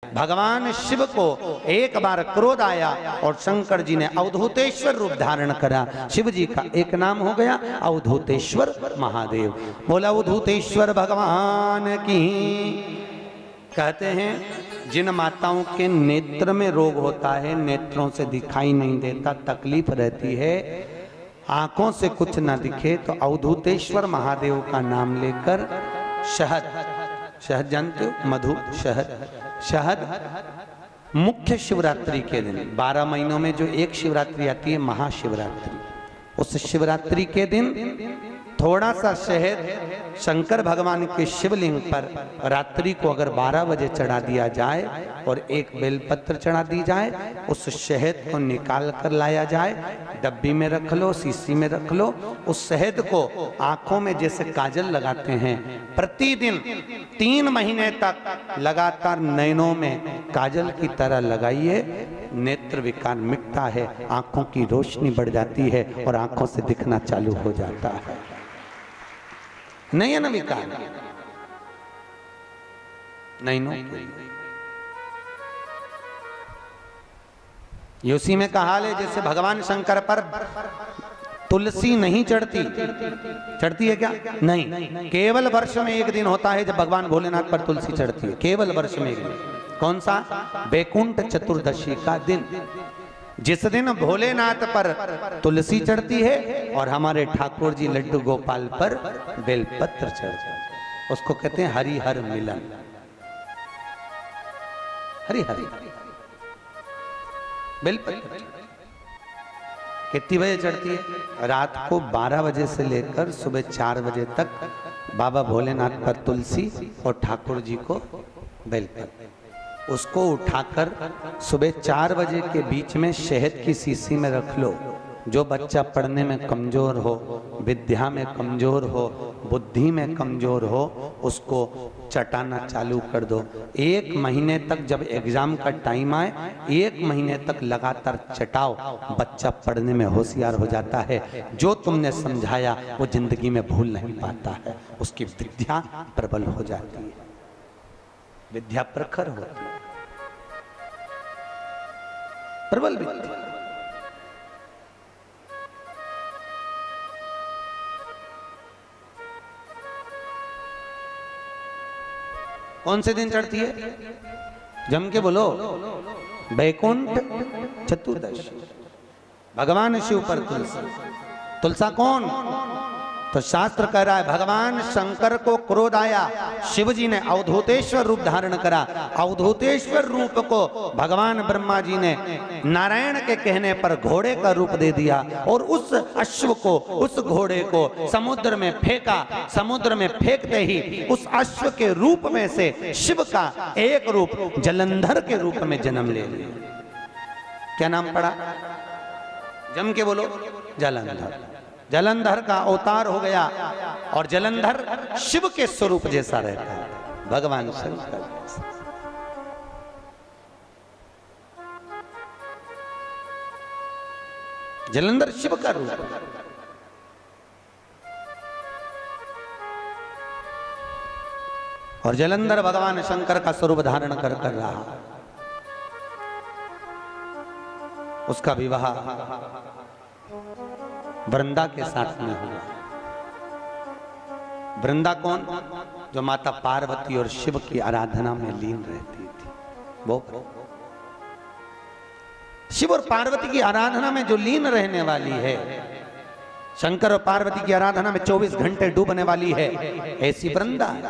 भगवान शिव को एक बार क्रोध आया और शंकर जी ने अवधूतेश्वर रूप धारण करा। शिव जी का एक नाम हो गया अवधूतेश्वर महादेव। बोला अवधूतेश्वर भगवान की। कहते हैं जिन माताओं के नेत्र में रोग होता है, नेत्रों से दिखाई नहीं देता, तकलीफ रहती है, आंखों से कुछ ना दिखे, तो अवधूतेश्वर महादेव का नाम लेकर शहद, शहद जानते हो, मधु, शहद मुख्य शिवरात्रि के दिन 12 महीनों में जो एक शिवरात्रि आती है महाशिवरात्रि, उस शिवरात्रि के दिन थोड़ा सा शहद शंकर भगवान के शिवलिंग पर रात्रि को अगर 12 बजे चढ़ा दिया जाए और एक बेलपत्र चढ़ा दी जाए, उस शहद को निकाल कर लाया जाए, डब्बी में रख लो, शीशी में रख लो। उस शहद को आंखों में जैसे काजल लगाते हैं, प्रतिदिन 3 महीने तक लगातार नयनों में काजल की तरह लगाइए। नेत्र विकार मिटता है, आंखों की रोशनी बढ़ जाती है और आंखों से दिखना चालू हो जाता है। नयन विकार नयनों ये उसी में कहा है जैसे भगवान शंकर पर तुलसी नहीं चढ़ती, चढ़ती है क्या? नहीं, केवल वर्ष में एक दिन होता है जब भगवान भोलेनाथ पर तुलसी चढ़ती है, केवल वर्ष में एक दिन। कौन सा? वैकुंठ चतुर्दशी का दिन, जिस दिन भोलेनाथ पर तुलसी चढ़ती है और हमारे ठाकुर जी लड्डू गोपाल पर बेलपत्र चढ़ता है। उसको कहते हैं हरिहर मिलन। हरिहर बेलपत्र कितनी बजे चढ़ती है? रात को 12 बजे से लेकर सुबह 4 बजे तक बाबा भोलेनाथ पर तुलसी और ठाकुर जी को बेलपत्र। उसको उठाकर सुबह 4 बजे के बीच में शहद की शीशी में रख लो। जो बच्चा पढ़ने में कमजोर हो, विद्या में कमजोर हो, बुद्धि में कमजोर हो, उसको चटाना चालू कर दो। 1 महीने तक, जब एग्जाम का टाइम आए, 1 महीने तक लगातार चटाओ, बच्चा पढ़ने में होशियार हो जाता है। जो तुमने समझाया वो जिंदगी में भूल नहीं पाता है, उसकी विद्या प्रबल हो जाती है, विद्या प्रखर होती है, प्रबल विद्या। कौन से दिन चढ़ती है? जम के बोलो। वैकुंठ चतुर्दशी, भगवान शिव पर तुलसी। तुलसा कौन? तो शास्त्र कह रहा है भगवान शंकर को क्रोध आया, शिव जी ने अवधूतेश्वर रूप धारण करा। अवधूतेश्वर रूप को भगवान ब्रह्मा जी ने नारायण के कहने पर घोड़े का रूप दे दिया और उस अश्व को, उस घोड़े को समुद्र में फेंका। समुद्र में फेंकते ही उस अश्व के रूप में से शिव का एक रूप जलंधर के रूप में जन्म ले लिया। क्या नाम पड़ा? जम के बोलो। जलंधर। जलंधर का अवतार हो गया और जलंधर शिव के स्वरूप जैसा रहता है, भगवान शंकर। जलंधर शिव का रूप। और जलंधर भगवान शंकर का स्वरूप धारण कर रहा। उसका विवाह वृंदा के साथ में हुआ। वृंदा कौन? जो माता पार्वती और शिव की आराधना में लीन रहती थी। वो शिव और पार्वती की आराधना में जो लीन रहने वाली है, शंकर और पार्वती की आराधना में 24 घंटे डूबने वाली है, ऐसी वृंदा है।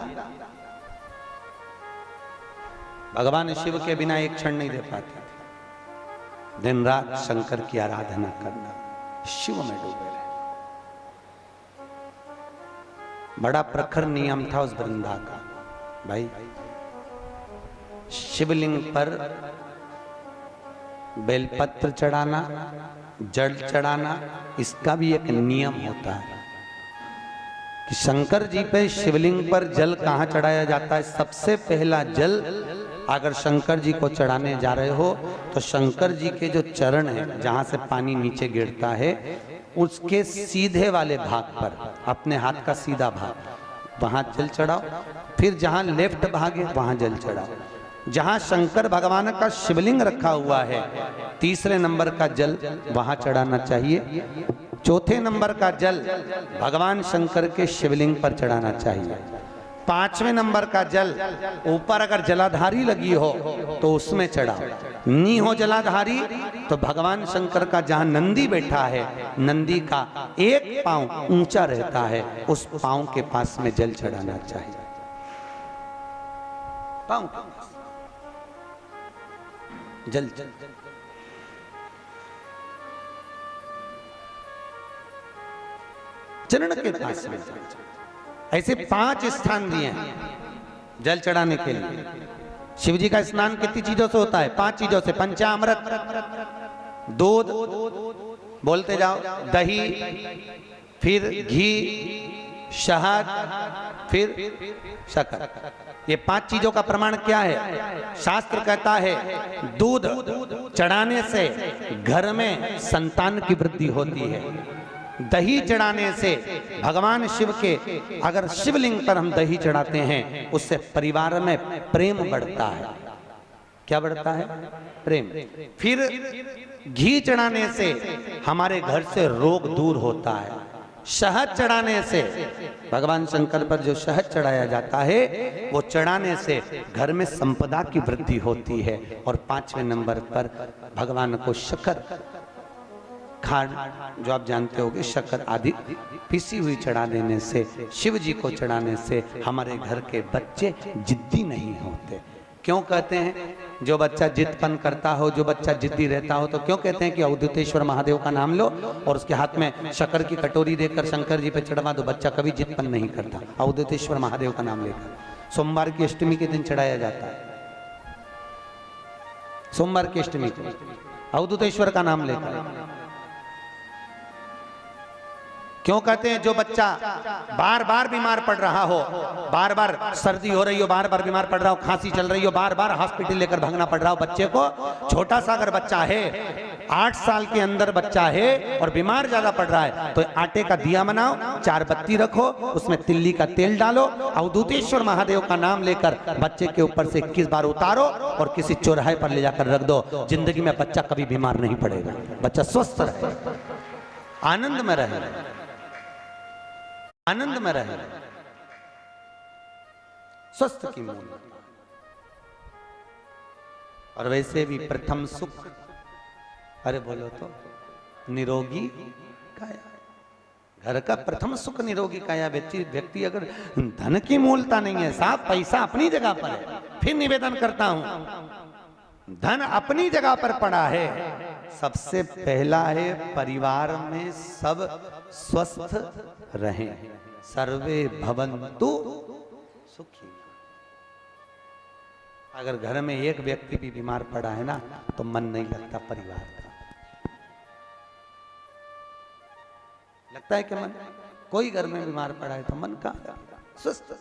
भगवान शिव के बिना एक क्षण नहीं दे पाते थे। दिन रात शंकर की आराधना करना, शिव में डूबे रहे। बड़ा प्रखर नियम था उस वृंदा का। भाई, शिवलिंग पर बेलपत्र चढ़ाना, जल चढ़ाना, इसका भी एक नियम होता है कि शंकर जी पे शिवलिंग पर जल कहाँ चढ़ाया जाता है? सबसे पहला जल अगर शंकर जी को चढ़ाने जा रहे हो तो शंकर जी के जो चरण है, जहां से पानी नीचे गिरता है, उसके सीधे वाले भाग पर, अपने हाथ का सीधा भाग, वहां जल चढ़ाओ। फिर जहां लेफ्ट भाग है वहां जल चढ़ाओ। जहां शंकर भगवान का शिवलिंग रखा हुआ है, तीसरे नंबर का जल वहां चढ़ाना चाहिए। चौथे नंबर का जल भगवान शंकर के शिवलिंग पर चढ़ाना चाहिए। पांचवें नंबर का जल ऊपर अगर जलाधारी लगी हो तो उसमें चढ़ाओ, नी हो जलाधारी तो भगवान शंकर का जहां नंदी बैठा है, नंदी का एक पांव ऊंचा रहता है, उस पांव के पास में जल चढ़ाना चाहिए। पांव जल जल चरण के पास में। ऐसे 5 स्थान दिए हैं जल चढ़ाने के लिए। शिव जी का स्नान कितनी चीजों से होता है? 5 चीजों से। पंचामृत, दूध, बोलते जाओ, दही, फिर घी, शहद, फिर शक्कर। ये 5 चीजों का प्रमाण क्या है? शास्त्र कहता है दूध चढ़ाने से घर में संतान की वृद्धि होती है। दही चढ़ाने से भगवान शिव के, अगर शिवलिंग पर हम दही चढ़ाते हैं, उससे परिवार में प्रेम बढ़ता है। क्या बढ़ता है? प्रेम। फिर घी चढ़ाने से हमारे घर से रोग दूर होता है। शहद चढ़ाने से, भगवान शंकर पर जो शहद चढ़ाया जाता है, वो चढ़ाने से घर में संपदा की वृद्धि होती है। और 5वें नंबर पर भगवान को शक्कर, खांड जो आप जानते होंगे, शक्कर आदि पिसी हुई चढ़ा देने से, शिव जी को चढ़ाने से हमारे घर के बच्चे जिद्दी नहीं होते। क्यों कहते हैं? जो बच्चा जिद्दपन करता हो, जो बच्चा जिद्दी रहता हो, तो क्यों कहते हैं कि अवधूतेश्वर महादेव का नाम लो और उसके हाथ में शक्कर की कटोरी देकर शंकर जी पे चढ़वा दो, बच्चा कभी जिद्दपन नहीं करता। अवधूतेश्वर महादेव का नाम लेकर सोमवार की अष्टमी के दिन चढ़ाया जाता है। सोमवार की अष्टमी को अवधूतेश्वर का नाम लेकर क्यों कहते हैं? जो बच्चा बार बार बीमार पड़ रहा हो, बार बार सर्दी हो रही हो, बार बार बीमार पड़ रहा हो, खांसी चल रही हो, बार बार हॉस्पिटल लेकर भागना पड़ रहा हो बच्चे को, छोटा सा अगर बच्चा है, 8 साल के अंदर बच्चा है और बीमार ज्यादा पड़ रहा है, तो आटे का दिया बनाओ, 4 बत्ती रखो, उसमें तिल्ली का तेल डालो, अवधूतेश्वर महादेव का नाम लेकर बच्चे के ऊपर से 21 बार उतारो और किसी चौराहे पर ले जाकर रख दो। जिंदगी में बच्चा कभी बीमार नहीं पड़ेगा, बच्चा स्वस्थ रहे, आनंद में रहे, आनंद में रहे, स्वस्थ की मूल। और वैसे भी प्रथम सुख, अरे बोलो तो, निरोगी काया। घर का प्रथम सुख निरोगी काया। व्यक्ति अगर धन की मूलता नहीं है, साफ पैसा अपनी जगह पर है, फिर निवेदन करता हूं, धन अपनी जगह पर पड़ा है, सबसे पहला है परिवार में सब स्वस्थ रहें, सर्वे भवन्तु सुखी। अगर घर में एक व्यक्ति भी बीमार पड़ा है ना, तो मन नहीं लगता परिवार का। लगता है कि मन, कोई घर में बीमार पड़ा है तो मन का स्वस्थ